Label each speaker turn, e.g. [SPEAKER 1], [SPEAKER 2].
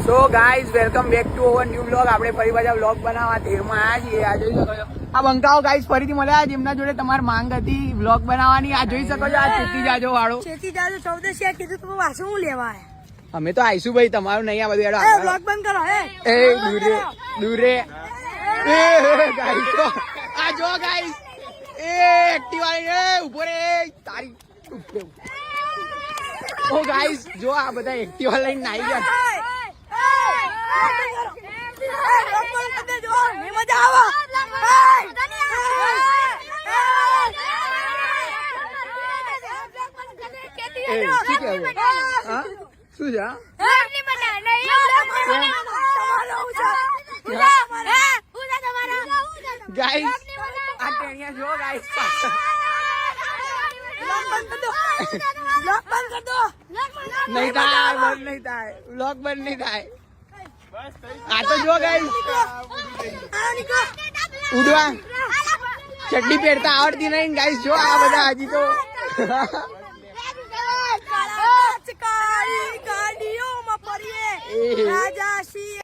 [SPEAKER 1] So guys welcome back to our new blog. આપણે ફરી પાછા બ્લોગ બનાવવા તેરમાં આવ્યા છીએ. આ જોઈ શકો છો આ બંકાઓ ગાઈઝ ફરીથી મળ્યા. જેમના જોડે તમારી માંગ હતી બ્લોગ બનાવવાની. આ જોઈ શકો છો આ ચેતી જાજો વાળો.
[SPEAKER 2] ચેતી જાજો ચૌદશિયા કીધું તું વાસુ હું લેવા
[SPEAKER 1] અમે તો આવીશું ભાઈ, તમારું નહીં આ બધું.
[SPEAKER 2] એ બ્લોગ બંધ કરો.
[SPEAKER 1] એ દૂરે દૂરે એ ગાઈઝ તો આ જો ગાઈઝ એ એક્ટિવા લઈને ઉભો રે તારી. ઓ ગાઈઝ જો આ બધા એક્ટિવા લઈને નાઈ ગયા. શું છે ગાઈઝ? આ ટેણિયા જો ગાઈઝ નહીં થાય, બંધ નહીં થાય, બ્લોગ બંધ નહીં થાય. આ તો જો ગાઈઝ ઉડવા ચડ્ડી પહેરતા આવડતી નહીં ગાઈઝ. જો આ બધા હજી તો
[SPEAKER 2] ગાડીઓમાં પડીએ રાજા સિંહ.